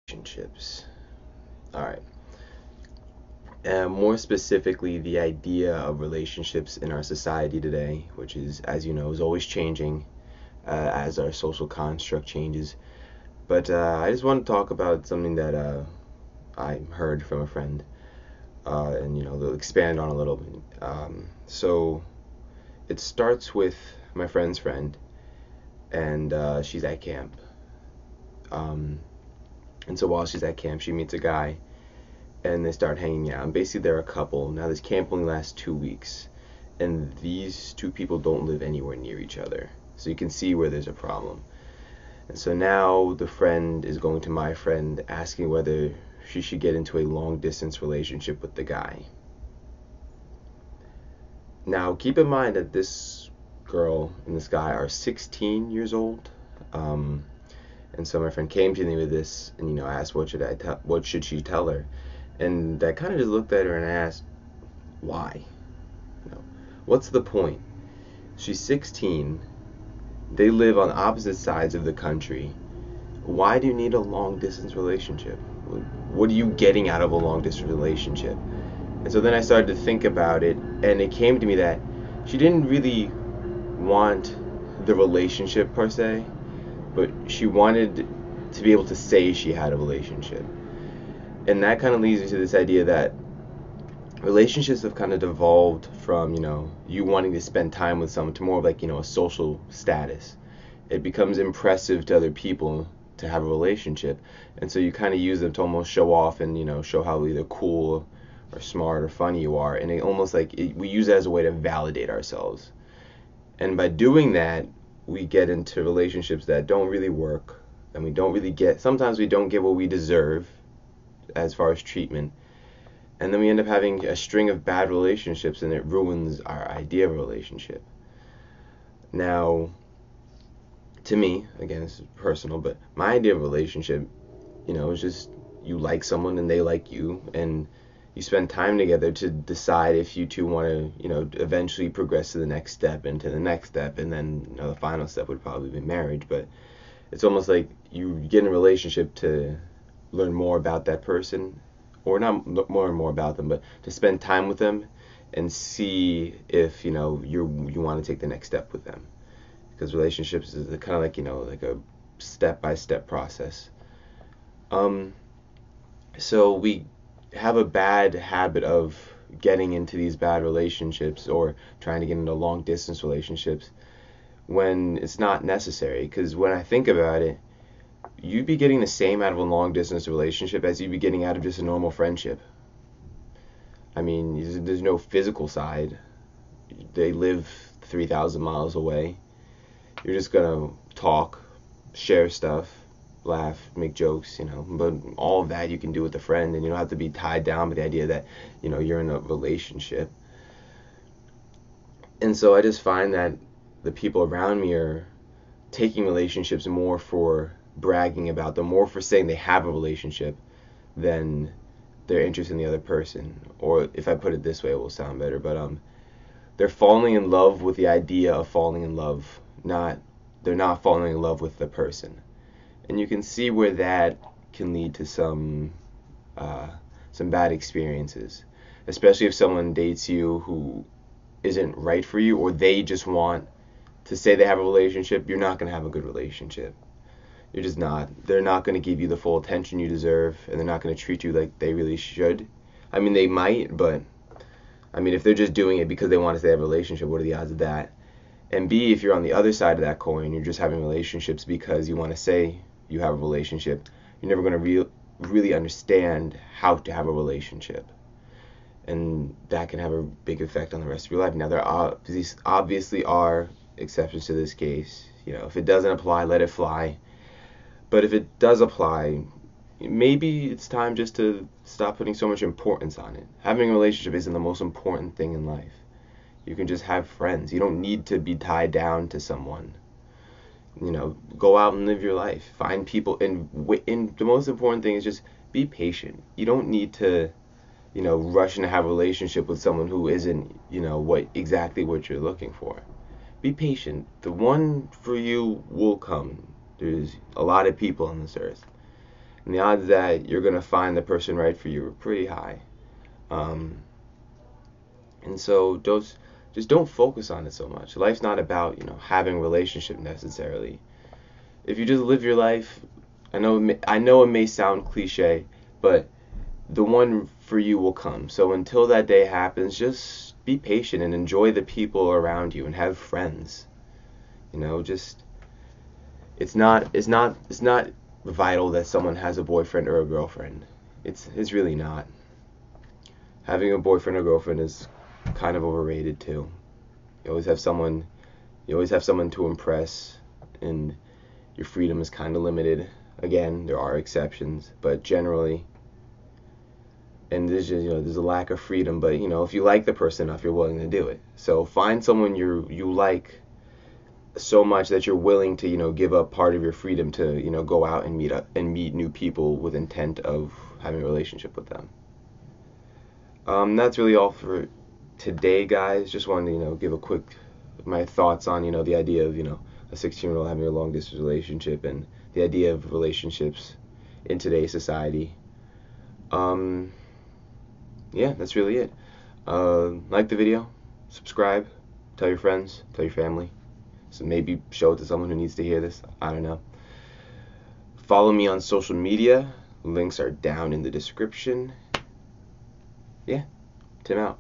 Relationships. All right. And more specifically, the idea of relationships in our society today, which is, as you know, is always changing as our social construct changes. But I just want to talk about something that I heard from a friend, and they'll expand on a little bit. So it starts with my friend's friend, and she's at camp. Um, and so while she's at camp, she meets a guy and they start hanging out. And basically, they're a couple. Now, this camp only lasts 2 weeks, and these two people don't live anywhere near each other. So you can see where there's a problem. And so now the friend is going to my friend asking whether she should get into a long distance relationship with the guy. Now, keep in mind that this girl and this guy are 16 years old. And so my friend came to me with this, and asked what should she tell her, and I kind of just looked at her and asked, why? You know, what's the point? She's 16. They live on opposite sides of the country. Why do you need a long distance relationship? What are you getting out of a long distance relationship? And so then I started to think about it, and it came to me that she didn't really want the relationship per se, but she wanted to be able to say she had a relationship. And that kind of leads me to this idea that relationships have kind of devolved from, you wanting to spend time with someone to more of like, a social status. It becomes impressive to other people to have a relationship. And so you kind of use them to almost show off and, show how either cool or smart or funny you are. And it almost we use it as a way to validate ourselves. And by doing that, we get into relationships that don't really work, and sometimes we don't get what we deserve as far as treatment, and then we end up having a string of bad relationships, and it ruins our idea of a relationship. Now, to me, again, this is personal, but my idea of a relationship, is just you like someone and they like you, and you spend time together to decide if you two want to, eventually progress to the next step and to the next step, and then the final step would probably be marriage. But it's almost like you get in a relationship to learn more about that person, or not more and more about them, but to spend time with them and see if you want to take the next step with them, because relationships is kind of like a step-by-step process. So we have a bad habit of getting into these bad relationships or trying to get into long distance relationships when it's not necessary, because when I think about it, you'd be getting the same out of a long distance relationship as you'd be getting out of just a normal friendship. I mean, there's no physical side. They live 3,000 miles away. You're just gonna talk, share stuff, laugh, make jokes, but all of that you can do with a friend, and you don't have to be tied down with the idea that, you're in a relationship. And so I just find that the people around me are taking relationships more for bragging about them, more for saying they have a relationship than their interest in the other person. Or if I put it this way, it will sound better, but they're falling in love with the idea of falling in love, they're not falling in love with the person. And you can see where that can lead to some bad experiences, especially if someone dates you who isn't right for you, or they just want to say they have a relationship. You're not going to have a good relationship. You're just not. They're not going to give you the full attention you deserve, and they're not going to treat you like they really should. I mean, they might, but if they're just doing it because they want to say they have a relationship, what are the odds of that? And B, if you're on the other side of that coin, you're just having relationships because you want to say you have a relationship, you're never going to really understand how to have a relationship. And that can have a big effect on the rest of your life. Now, there obviously are exceptions to this case. If it doesn't apply, let it fly. But if it does apply, maybe it's time just to stop putting so much importance on it. Having a relationship isn't the most important thing in life. You can just have friends. You don't need to be tied down to someone. Go out and live your life. Find people, and the most important thing is just be patient. You don't need to, rush and have a relationship with someone who isn't, exactly what you're looking for. Be patient. The one for you will come. There's a lot of people on this earth. And the odds that you're gonna find the person right for you are pretty high. And so just don't focus on it so much. Life's not about, having a relationship necessarily. If you just live your life, I know it may sound cliche, but the one for you will come. So until that day happens, just be patient and enjoy the people around you and have friends. Just it's not vital that someone has a boyfriend or a girlfriend. It's really not. Having a boyfriend or girlfriend is kind of overrated too. You always have someone you always have someone to impress, and your freedom is kind of limited. Again, there are exceptions, but generally, and there's a lack of freedom, but if you like the person enough, you're willing to do it. So find someone you like so much that you're willing to give up part of your freedom to go out and meet new people with intent of having a relationship with them. That's really all for today, guys. Just wanted to give a quick my thoughts on the idea of a 16-year-old having a long distance relationship and the idea of relationships in today's society. Yeah, that's really it. Like the video, subscribe, tell your friends, tell your family. So maybe show it to someone who needs to hear this. I don't know. Follow me on social media. Links are down in the description. Yeah, Tim out.